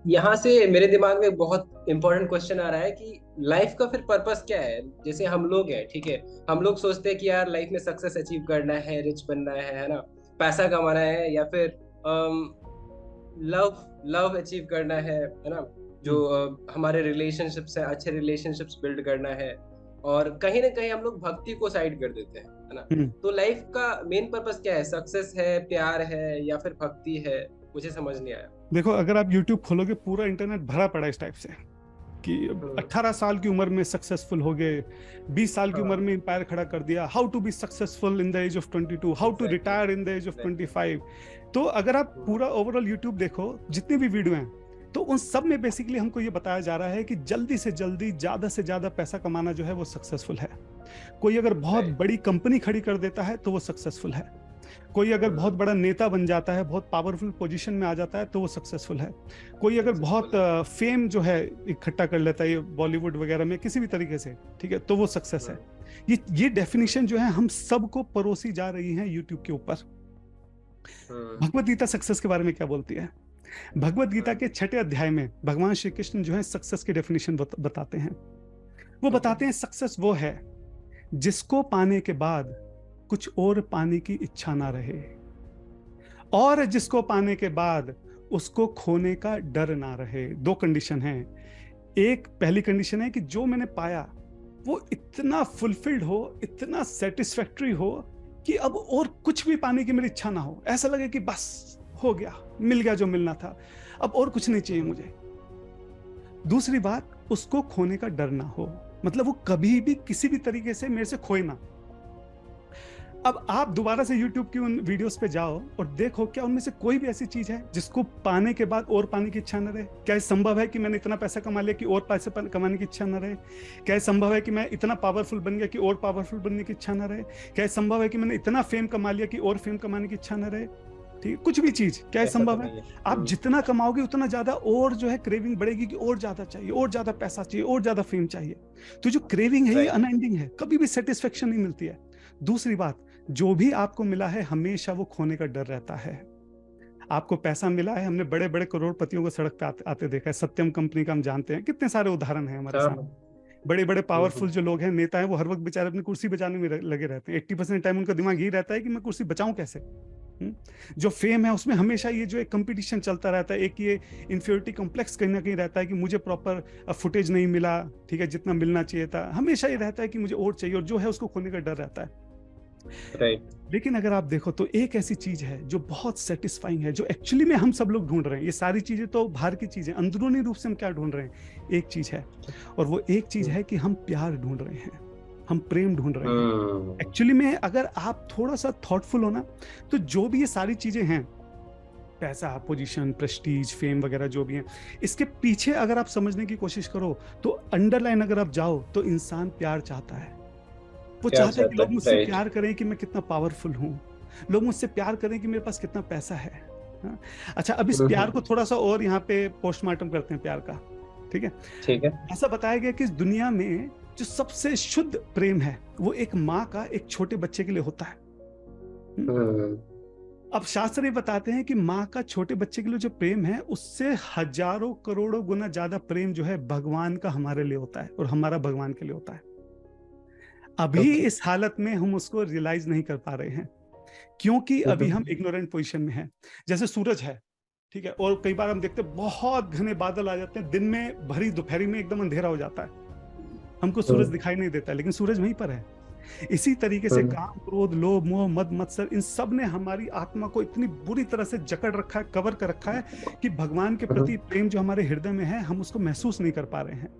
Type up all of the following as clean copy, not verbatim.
यहाँ से मेरे दिमाग में बहुत इंपॉर्टेंट क्वेश्चन आ रहा है कि लाइफ का फिर पर्पस क्या है। जैसे हम लोग हैं, ठीक है, हम लोग सोचते हैं कि यार लाइफ में सक्सेस अचीव करना है, रिच बनना है ना, पैसा कमाना है, या फिर लव लव अचीव करना है ना, जो हम्म। हमारे रिलेशनशिप्स हैं, अच्छे रिलेशनशिप्स बिल्ड करना है। और कहीं ना कहीं हम लोग भक्ति को साइड कर देते हैं, है ना। हम्म। तो लाइफ का मेन पर्पस क्या है? सक्सेस है, प्यार है, या फिर भक्ति है? मुझे समझ नहीं आया। देखो, अगर आप YouTube खोलोगे, पूरा इंटरनेट भरा पड़ा है इस टाइप से कि हम्म। 18 साल की उम्र में सक्सेसफुल हो गए, 20 साल की उम्र हाँ। में एम्पायर खड़ा कर दिया, how to be successful in the age of 22, how to exactly, retire in the age of exactly. 25। तो अगर आप पूरा ओवरऑल यूट्यूब देखो, जितनी भी वीडियो हैं, तो उन सब में बेसिकली हमको ये बताया जा रहा है कि जल्दी से जल्दी ज्यादा से ज्यादा पैसा कमाना जो है वो सक्सेसफुल है। कोई अगर बहुत राइट। बड़ी कंपनी खड़ी कर देता है तो वो सक्सेसफुल है। कोई अगर बहुत बड़ा नेता बन जाता है, बहुत पावरफुल पोजीशन में आ जाता है, तो वो सक्सेसफुल है। कोई अगर बहुत सक्सेसफुल है। फेम जो है इकट्ठा कर लेता है, ये बॉलीवुड वगैरह में किसी भी तरीके से, ठीक है, तो वो सक्सेस है। ये डेफिनेशन जो है हम सबको परोसी जा रही है यूट्यूब के ऊपर। हम्म। भगवत गीता सक्सेस के बारे में क्या बोलती है? भगवत गीता हम्म। के 6ठे अध्याय में भगवान श्री कृष्ण जो है सक्सेस की डेफिनेशन बताते हैं। वो ओके। बताते हैं सक्सेस वो है जिसको पाने के बाद कुछ और पाने की इच्छा ना रहे, और जिसको पाने के बाद उसको खोने का डर ना रहे। दो कंडीशन है। एक पहली कंडीशन है कि जो मैंने पाया वो इतना फुलफिल्ड हो, इतना सेटिस्फैक्टरी हो कि अब और कुछ भी पाने की मेरी इच्छा ना हो, ऐसा लगे कि बस हो गया, मिल गया जो मिलना था, अब और कुछ नहीं चाहिए मुझे। दूसरी बात, उसको खोने का डर ना हो, मतलब वो कभी भी किसी भी तरीके से मेरे से खोए ना। अब आप दोबारा से YouTube की उन वीडियोस पे जाओ और देखो, क्या उनमें से कोई भी ऐसी चीज है जिसको पाने के बाद और पाने की इच्छा न रहे? क्या ये संभव है कि मैंने इतना पैसा कमा लिया कि और पैसे कमाने की इच्छा न रहे? क्या ये संभव है कि मैं इतना पावरफुल बन गया कि और पावरफुल बनने की इच्छा न रहे? क्या ये संभव है कि मैंने इतना फेम कमा लिया कि और फेम कमाने की इच्छा न रहे? ठीक है, कुछ भी चीज, क्या ये ऐसा तो संभव है? नहीं है। आप जितना कमाओगे उतना ज्यादा और जो है क्रेविंग बढ़ेगी कि और ज्यादा चाहिए, और ज्यादा पैसा चाहिए, और ज्यादा फेम चाहिए। तो जो क्रेविंग है ये राइट। अनएंडिंग है, कभी भी सेटिस्फेक्शन नहीं मिलती है। दूसरी बात, जो भी आपको मिला है हमेशा वो खोने का डर रहता है। आपको पैसा मिला है, हमने बड़े बड़े करोड़पतियों को सड़क पे आते देखा है। सत्यम कंपनी का हम जानते हैं, कितने सारे उदाहरण हैं हमारे हाँ। सामने। बड़े बड़े हम्म। पावरफुल जो लोग हैं, नेता हैं, वो हर वक्त बेचारे अपनी कुर्सी बचाने में लगे रहते हैं। 80% टाइम उनका दिमाग यही रहता है कि मैं कुर्सी बचाऊं कैसे। जो फेम है उसमें हमेशा ये जो एक कंपटीशन चलता रहता है, एक ये इंफीरियोरिटी कॉम्प्लेक्स कहीं ना कहीं रहता है कि मुझे प्रॉपर फुटेज नहीं मिला, ठीक है, जितना मिलना चाहिए था। हमेशा ये रहता है कि मुझे और चाहिए, और जो है उसको खोने का डर रहता है। राइट। लेकिन अगर आप देखो तो एक ऐसी चीज है जो बहुत सेटिस्फाइंग है, जो एक्चुअली में हम सब लोग ढूंढ रहे हैं। ये सारी चीजें तो बाहर की चीजें, अंदरूनी रूप से हम क्या ढूंढ रहे हैं, एक चीज है। और वो एक चीज है कि हम प्यार ढूंढ रहे हैं, हम प्रेम ढूंढ रहे हैं। हम्म। एक्चुअली में अगर आप थोड़ा सा थॉटफुल हो ना, तो जो भी ये सारी चीजें हैं, पैसा, पोजीशन, प्रेस्टीज, फेम वगैरह जो भी है, इसके पीछे अगर आप समझने की कोशिश करो, तो अंडरलाइन अगर आप जाओ, तो इंसान प्यार चाहता है। वो क्या चाहता है कि चाहता लोग है? मुझसे राइट। प्यार करें कि मैं कितना पावरफुल हूँ, लोग मुझसे प्यार करें कि मेरे पास कितना पैसा है। हाँ? अच्छा, अब इस प्यार को थोड़ा सा और यहाँ पे पोस्टमार्टम करते हैं प्यार का, ठीक है। ठीक है। ऐसा बताया गया कि इस दुनिया में जो सबसे शुद्ध प्रेम है, वो एक माँ का एक छोटे बच्चे के लिए होता है। हम्म? हम्म। अब शास्त्र ये बताते हैं कि माँ का छोटे बच्चे के लिए जो प्रेम है, उससे हजारों करोड़ों गुना ज्यादा प्रेम जो है भगवान का हमारे लिए होता है, और हमारा भगवान के लिए होता है। अभी ओके। इस हालत में हम उसको रियलाइज नहीं कर पा रहे हैं, क्योंकि अभी हम इग्नोरेंट पोजीशन में हैं। जैसे सूरज है, ठीक है, और कई बार हम देखते हैं बहुत घने बादल आ जाते हैं, दिन में भरी दोपहरी में एकदम अंधेरा हो जाता है, हमको सूरज दिखाई नहीं देता, लेकिन सूरज वहीं पर है। इसी तरीके से काम, क्रोध, लोभ, मोह, मद, मत्सर, इन सब ने हमारी आत्मा को इतनी बुरी तरह से जकड़ रखा है, कवर कर रखा है, कि भगवान के प्रति प्रेम जो हमारे हृदय में है, हम उसको महसूस नहीं कर पा रहे हैं।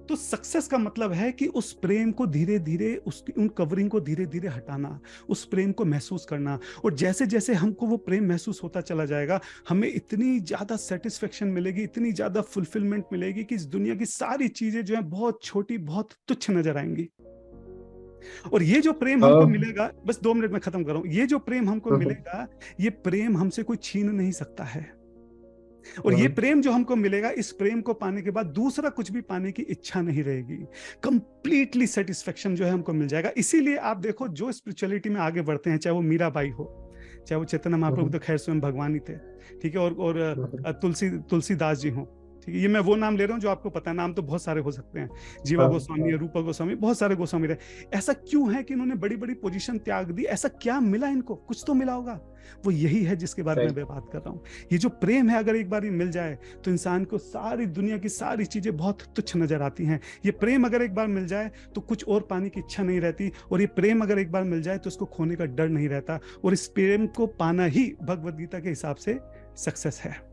तो सक्सेस का मतलब है कि उस प्रेम को धीरे धीरे, उसकी उन कवरिंग को धीरे धीरे हटाना, उस प्रेम को महसूस करना। और जैसे जैसे हमको वो प्रेम महसूस होता चला जाएगा, हमें इतनी ज्यादा सेटिस्फेक्शन मिलेगी, इतनी ज्यादा फुलफिलमेंट मिलेगी, कि इस दुनिया की सारी चीजें जो है बहुत छोटी, बहुत तुच्छ नजर आएंगी। और ये जो प्रेम हमको मिलेगा, बस 2 मिनट में खत्म करूं, ये जो प्रेम हमको मिलेगा, ये प्रेम हमसे कोई छीन नहीं सकता है। और ये प्रेम जो हमको मिलेगा, इस प्रेम को पाने के बाद दूसरा कुछ भी पाने की इच्छा नहीं रहेगी। कंप्लीटली सेटिस्फेक्शन जो है हमको मिल जाएगा। इसीलिए आप देखो, जो स्पिरिचुअलिटी में आगे बढ़ते हैं, चाहे वो मीराबाई हो, चाहे वो चैतन्य महाप्रभु तो खैर स्वयं भगवान ही थे, ठीक है, और तुलसीदास जी हों, ठीक है, ये मैं वो नाम ले रहा हूँ जो आपको पता है, नाम तो बहुत सारे हो सकते हैं, जीवा गोस्वामी, रूपा गोस्वामी, बहुत सारे गोस्वामी रहे। ऐसा क्यों है कि इन्होंने बड़ी बड़ी पोजीशन त्याग दी? ऐसा क्या मिला इनको? कुछ तो मिला होगा, वो यही है जिसके बारे में मैं बात कर रहा हूँ। ये जो प्रेम है, अगर एक बार ये मिल जाए तो इंसान को सारी दुनिया की सारी चीजें बहुत तुच्छ नजर आती हैं। ये प्रेम अगर एक बार मिल जाए तो कुछ और पाने की इच्छा नहीं रहती, और ये प्रेम अगर एक बार मिल जाए तो उसको खोने का डर नहीं रहता, और इस प्रेम को पाना ही भगवद गीता के हिसाब से सक्सेस है।